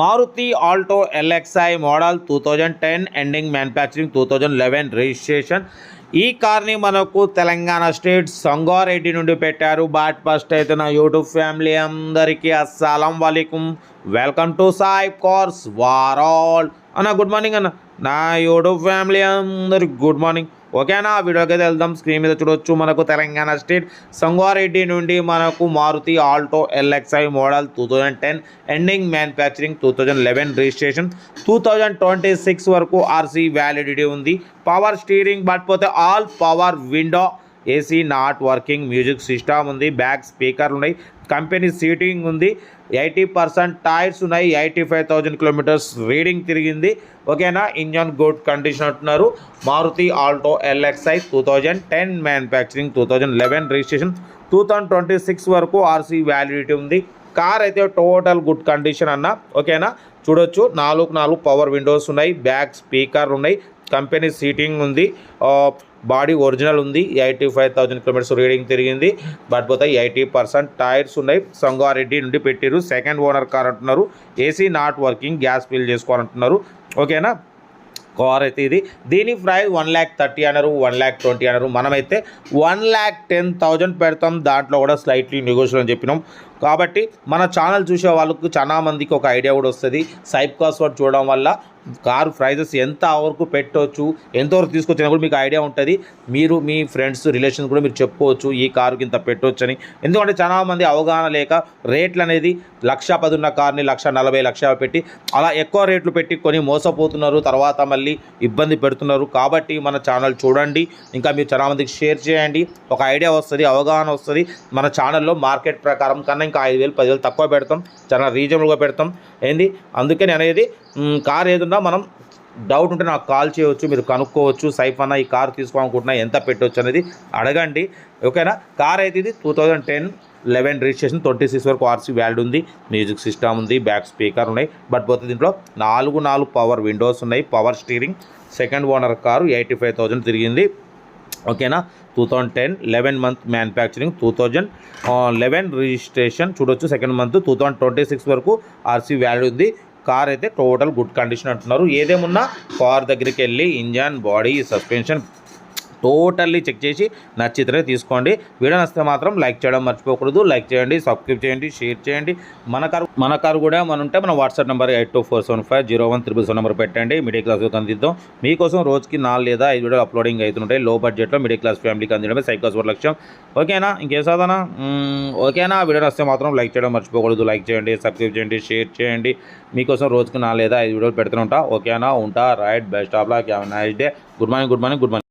Maruti Alto LXi model 2010 ending manufacturing 2011 registration. ఈ కార్ని మనకు తెలంగాణ స్టేట్ సంగారెడ్డి నుండి పెట్టారు. బట్ ఫస్ట్ అయితే నా యూట్యూబ్ ఫ్యామిలీ అందరికీ అస్సలం వాలేకుమ్, welcome to Sai cars world అన్న. గుడ్ మార్నింగ్ అన్న. నా యూట్యూబ్ ఫ్యామిలీ అందరికి గుడ్ మార్నింగ్. ఓకేనా, వీడియోకి అయితే వెళ్దాం. స్క్రీన్ మీద చూడొచ్చు, మనకు తెలంగాణ స్టేట్ సంగారెడ్డి నుండి మనకు Maruti Alto LXi model 2010 ending manufacturing 2011 registration 2026 వరకు ఆర్సీ వ్యాలిడిటీ ఉంది. పవర్ స్టీరింగ్ బట్ పోతే all power window, AC not working, music system ఉంది, బ్యాక్ స్పీకర్లు ఉన్నాయి, కంపెనీ సీటింగ్ ఉంది, 80% టైర్స్ ఉన్నాయి, 85,000 కిలోమీటర్స్ రీడింగ్ తిరిగింది. ఓకేనా, ఇంజన్ గుడ్ కండిషన్ అంటున్నారు. Maruti Alto LXi 2010 manufacturing 2011 registration 2026 వరకు ఆర్సీ వ్యాలిడిటీ ఉంది. కార్ అయితే టోటల్ గుడ్ కండిషన్ అన్న. ఓకేనా, చూడొచ్చు, 4 పవర్ విండోస్ ఉన్నాయి, బ్యాక్ స్పీకర్లు ఉన్నాయి, కంపెనీ సీటింగ్ ఉంది, బాడీ ఒరిజినల్ ఉంది, 85,000 కిలోమీటర్స్ రీడింగ్ తిరిగింది. బట్ పోతే 80% టైర్స్ ఉన్నాయి. సంగారెడ్డి నుండి పెట్టారు, సెకండ్ ఓనర్ కార్ అంటున్నారు. AC not working, gas fill చేసుకోవాలంటున్నారు. ఓకేనా, కార్ అయితే ఇది. దీని ప్రైస్ 1,30,000 అన్నారు, 1,20,000 అన్నారు. మనమైతే 1,10,000 పెడతాం. దాంట్లో కూడా స్లైట్లీ నెగోషియబుల్ అని చెప్పినాం. కాబట్టి మన ఛానల్ చూసే వాళ్ళకు చాలా మందికి ఒక ఐడియా కూడా వస్తుంది. సైప్ కాస్ట్ వర్డ్ చూడడం వల్ల కారు ప్రైజెస్ ఎంత వరకు పెట్టవచ్చు, ఎంతవరకు తీసుకొచ్చినా కూడా మీకు ఐడియా ఉంటుంది. మీరు మీ ఫ్రెండ్స్ రిలేషన్స్ కూడా మీరు చెప్పుకోవచ్చు ఈ కారుకి ఇంత పెట్టవచ్చు అని. ఎందుకంటే చాలామంది అవగాహన లేక రేట్లు అనేది 1,10,000 ఉన్న కార్ని 1,40,000 1,00,000 పెట్టి అలా ఎక్కువ రేట్లు పెట్టి కొని మోసపోతున్నారు, తర్వాత మళ్ళీ ఇబ్బంది పెడుతున్నారు. కాబట్టి మన ఛానల్ చూడండి, ఇంకా మీరు చాలామందికి షేర్ చేయండి, ఒక ఐడియా వస్తుంది, అవగాహన వస్తుంది. మన ఛానల్లో మార్కెట్ ప్రకారం కన్నా ఇంకా 5,000 10,000 తక్కువ పెడతాం, చాలా రీజనబుల్గా పెడతాం. ఏంది అందుకని అనేది కార్ ఏదున్నా మనం డౌట్ ఉంటే నాకు కాల్ చేయవచ్చు, మీరు కనుక్కోవచ్చు. సైఫ్ అన్న ఈ కార్ తీసుకోవాలనుకుంటున్నా ఎంత పెట్టవచ్చు అనేది అడగండి. ఓకేనా, కార్ అయితే ఇది 2010-11 రిజిస్ట్రేషన్, 26 వరకు ఆర్సీ వ్యాలిడ్ ఉంది, మ్యూజిక్ సిస్టమ్ ఉంది, బ్యాక్ స్పీకర్ ఉన్నాయి. బట్ పోతే దీంట్లో 4 పవర్ విండోస్ ఉన్నాయి, power steering, second owner car, 85,000 తిరిగింది. ఓకేనా, 2010-11 మంత్ మ్యానుఫ్యాక్చరింగ్, 2011 రిజిస్ట్రేషన్. చూడొచ్చు, సెకండ్ మంత్ 2026 వరకు ఆర్సీ వ్యాలిడ్ ఉంది. కార్ అయితే టోటల్ గుడ్ కండిషన్ అంటున్నారు. ఏదేమున్నా కార్ దగ్గరికి వెళ్ళి engine, body, suspension totally check చేసి నచ్చితే తీసుకోండి. వీడియో నచ్చితే మాత్రం లైక్ చేయడం మర్చిపోకూడదు. లైక్ చేయండి, సబ్స్క్రైబ్ చేయండి, షేర్ చేయండి. మన కారు కూడా ఉంటే మన వాట్సాప్ నెంబర్ 8247501377 నెంబర్ పెట్టండి. మిడిల్ క్లాస్కి అందిద్దాం. మీకోసం రోజుకి 4 లేదా 5 వీడియోలు అప్లోడింగ్ అవుతుంటాయి. లో బడ్జెట్లో మిడిల్ క్లాస్ ఫ్యామిలీకి అందించడమే సైకాస్ లక్ష్యం. ఓకేనా, ఇంకేం సాధనా? ఓకేనా, వీడియో నచ్చితే మాత్రం లైక్ చేయడం మర్చిపోకూడదు. లైక్ చేయండి, సబ్స్క్రైబ్ చేయండి, షేర్ చేయండి. మీకోసం రోజుకి 4 లేదా 5 వీడియోలు పెడుతుంటా. ఓకేనా, ఉంటా. Right, best of luck, have a nice day. Good morning.